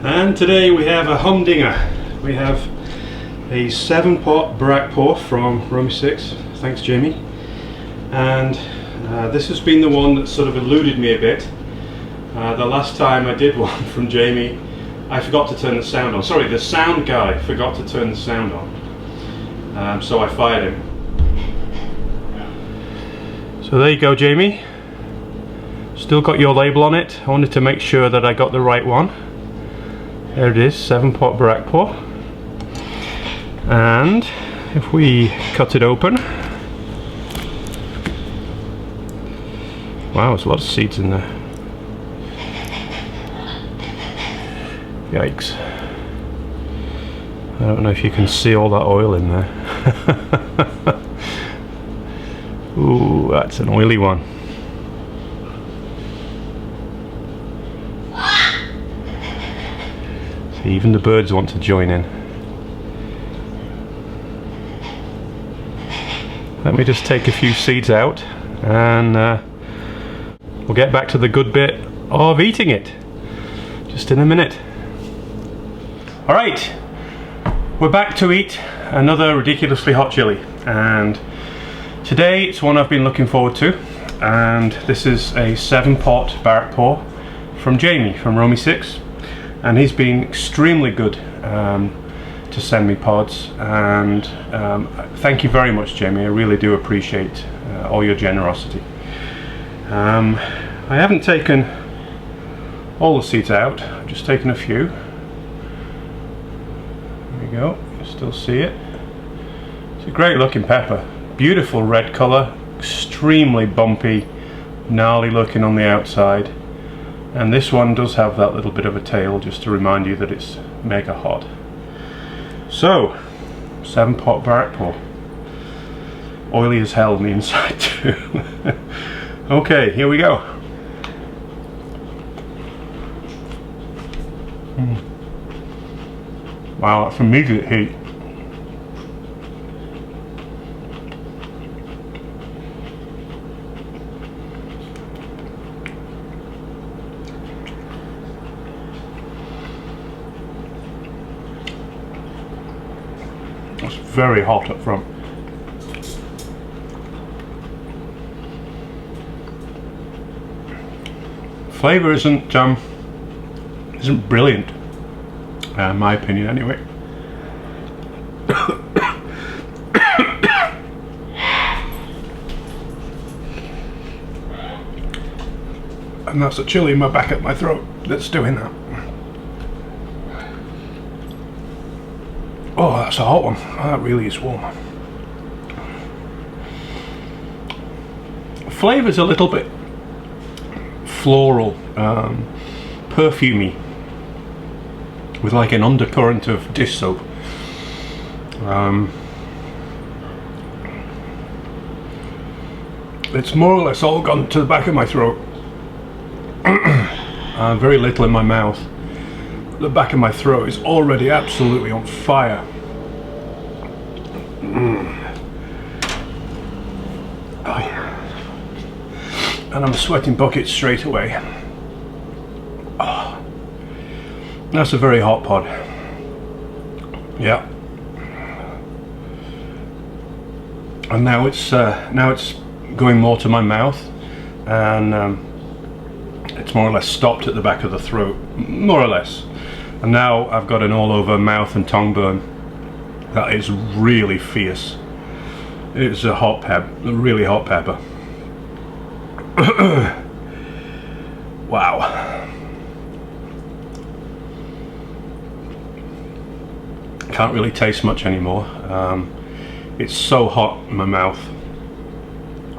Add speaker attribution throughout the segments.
Speaker 1: And today we have a humdinger. We have a 7-pot Barrackpore from Romy 6. Thanks, Jamie. And this has been the one that sort of eluded me a bit. The last time I did one from Jamie, I forgot to turn the sound on. Sorry, the sound guy forgot to turn the sound on. So I fired him. So there you go, Jamie. Still got your label on it. I wanted to make sure that I got the right one. There it is, 7-pot Barrackpore. And if we cut it open, wow, there's a lot of seeds in there. Yikes. I don't know if you can see all that oil in there. Ooh, that's an oily one. See, even the birds want to join in. Let me just take a few seeds out and we'll get back to the good bit of eating it just in a minute. Alright, we're back to eat another ridiculously hot chili, and today it's one I've been looking forward to, and this is a 7-pot Barrackpore from Jamie from Romy 6, and he's been extremely good to send me pods, and thank you very much, Jamie. I really do appreciate all your generosity. I haven't taken all the seeds out, I've just taken a few. There we go, you still see it. It's a great looking pepper, beautiful red colour, extremely bumpy, gnarly looking on the outside, and this one does have that little bit of a tail just to remind you that it's mega hot. So, 7-pot Barrackpore. Oily as hell on the inside too. Okay, here we go. Wow, that's immediate heat. It's very hot up front. Flavour isn't brilliant, in my opinion anyway. And that's the chili in my back of my throat that's doing that. Oh, that's a hot one. That really is warm. Flavour's a little bit floral, perfumey, with like an undercurrent of dish soap. It's more or less all gone to the back of my throat. Very little in my mouth. The back of my throat is already absolutely on fire. Oh yeah. And I'm sweating buckets straight away. Oh, that's a very hot pod. Yeah. And now it's going more to my mouth, and it's more or less stopped at the back of the throat, more or less. And now I've got an all over mouth and tongue burn that is really fierce. It's a hot pepper, a really hot pepper. Wow. Can't really taste much anymore. It's so hot in my mouth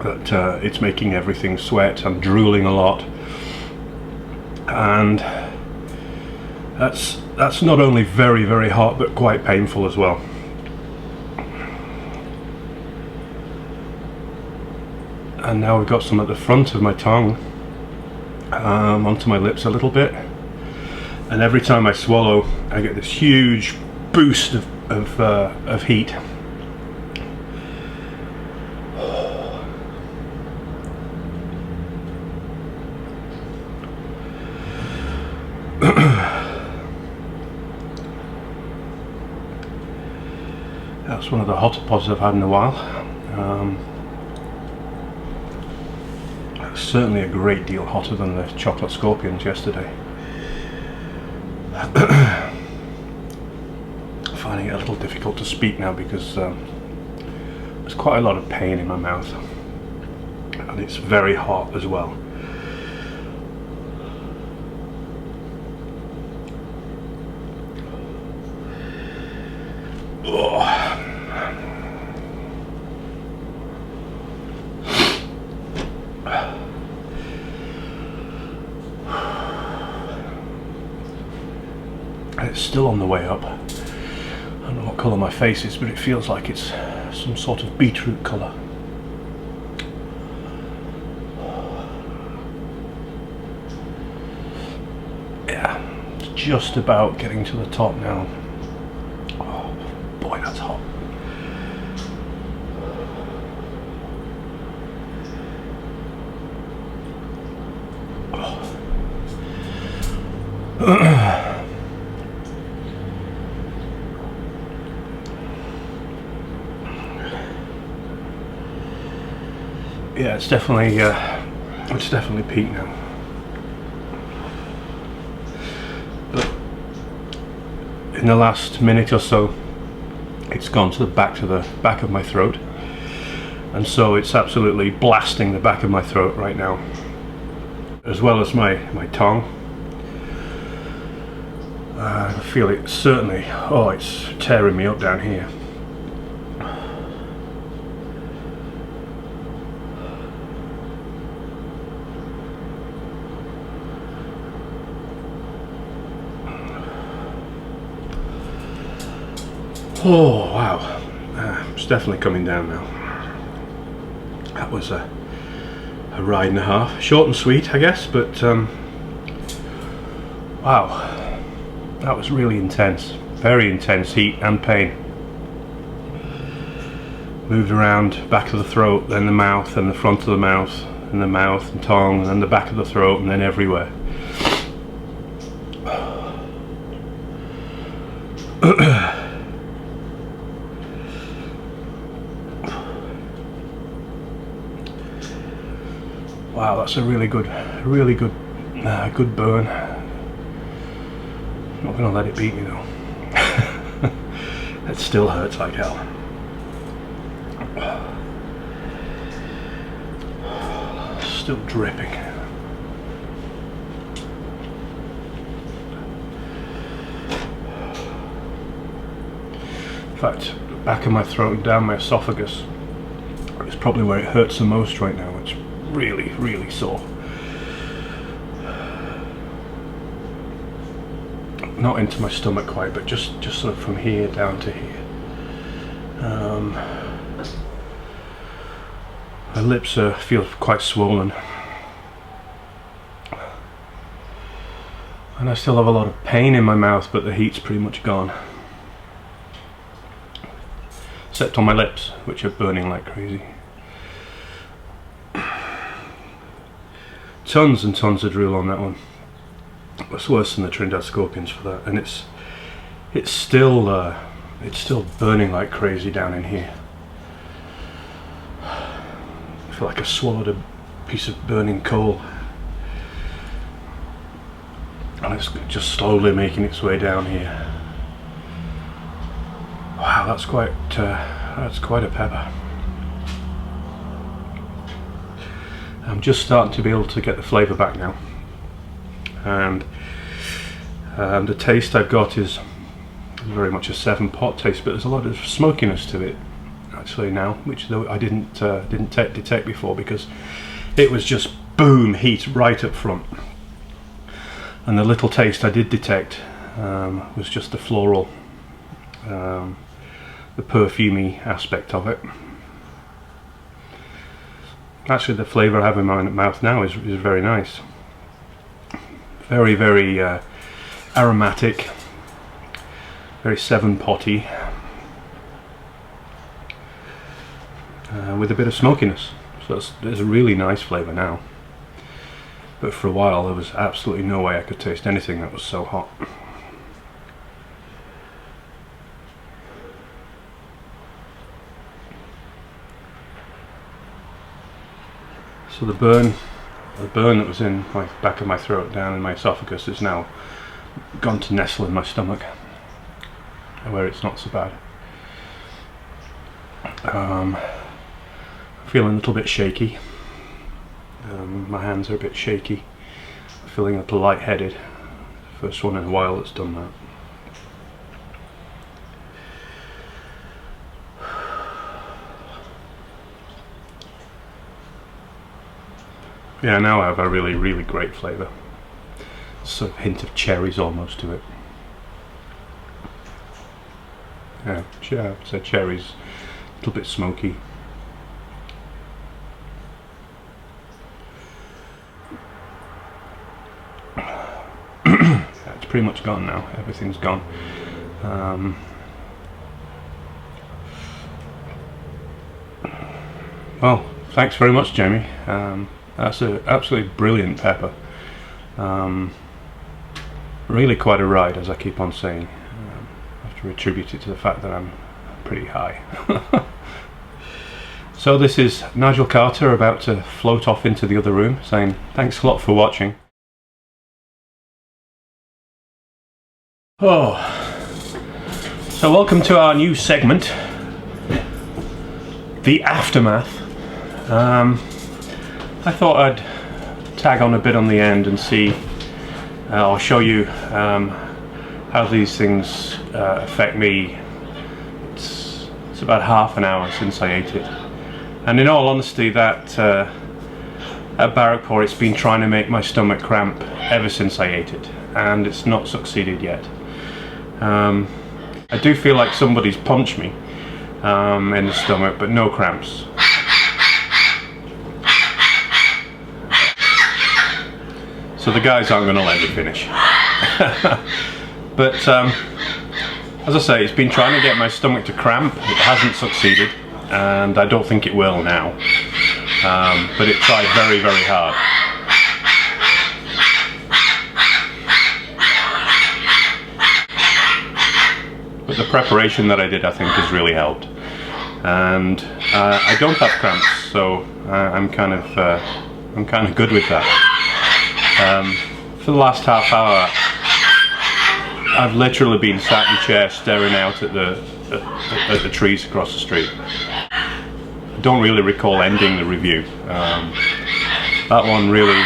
Speaker 1: that it's making everything sweat. I'm drooling a lot, and that's not only very, very hot, but quite painful as well. And now we've got some at the front of my tongue, onto my lips a little bit, and every time I swallow I get this huge boost of heat. That's one of the hotter pods I've had in a while. Certainly a great deal hotter than the chocolate scorpions yesterday. Finding it a little difficult to speak now because there's quite a lot of pain in my mouth, and it's very hot as well. And it's still on the way up. I don't know what colour my face is, but it feels like it's some sort of beetroot colour. Yeah, it's just about getting to the top now. Oh boy, that's hot. Yeah, it's definitely peaked now. But in the last minute or so, it's gone to the back of my throat, and so it's absolutely blasting the back of my throat right now, as well as my tongue. I feel it certainly. Oh, it's tearing me up down here. Oh wow, it's definitely coming down now. That was a ride and a half, short and sweet I guess, but wow, that was really intense, very intense heat and pain. Moved around back of the throat, then the mouth, then the front of the mouth, and the mouth and tongue, and then the back of the throat, and then everywhere. Wow, that's a really good burn. Not gonna let it beat me though. It still hurts like hell. Still dripping. In fact, the back of my throat and down my esophagus is probably where it hurts the most right now. It's really sore. Not into my stomach quite, but just sort of from here down to here. My lips feel quite swollen, and I still have a lot of pain in my mouth, but the heat's pretty much gone, except on my lips, which are burning like crazy. Tons and tons of drool on that one. It's worse than the Trinidad scorpions for that, and it's still burning like crazy down in here. I feel like I swallowed a piece of burning coal, and it's just slowly making its way down here. Wow, that's quite a pepper. I'm just starting to be able to get the flavour back now, and the taste I've got is very much a 7-pot taste, but there's a lot of smokiness to it actually now, which though I didn't detect before, because it was just boom heat right up front, and the little taste I did detect was just the floral, the perfumey aspect of it. Actually, the flavour I have in my mouth now is very nice. Very aromatic, very 7-potty, with a bit of smokiness. So there's a really nice flavour now. But for a while there was absolutely no way I could taste anything that was so hot. So the burn that was in my back of my throat, down in my esophagus, is now gone to nestle in my stomach, where it's not so bad. Feeling a little bit shaky. My hands are a bit shaky. Feeling a little lightheaded. First one in a while that's done that. Yeah, now I have a really, really great flavour. Sort of hint of cherries almost to it. Yeah, so cherries, a little bit smoky. It's pretty much gone now. Everything's gone. Well, thanks very much, Jamie. That's an absolutely brilliant pepper. Really quite a ride, as I keep on saying. I have to attribute it to the fact that I'm pretty high. So this is Nigel Carter about to float off into the other room, saying thanks a lot for watching. Oh, so welcome to our new segment, The Aftermath. I thought I'd tag on a bit on the end and see, I'll show you how these things affect me. It's about half an hour since I ate it, and in all honesty, that at Barrackpore, it's been trying to make my stomach cramp ever since I ate it, and it's not succeeded yet. I do feel like somebody's punched me in the stomach, but no cramps. So the guys aren't going to let me finish. But as I say, it's been trying to get my stomach to cramp. It hasn't succeeded, and I don't think it will now. But it tried very, very hard. But the preparation that I did, I think, has really helped. And I don't have cramps, so I'm kind of good with that. For the last half hour, I've literally been sat in a chair staring out at the trees across the street. I don't really recall ending the review. That one really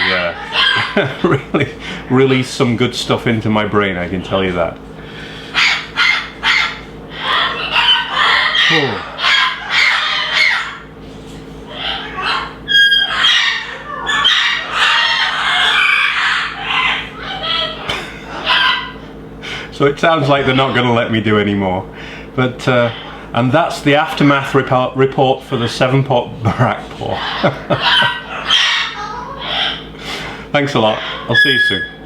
Speaker 1: really released some good stuff into my brain, I can tell you that. Oh. So it sounds like they're not going to let me do any more. But and that's the aftermath report for the 7-pot Barrackpore. Thanks a lot. I'll see you soon.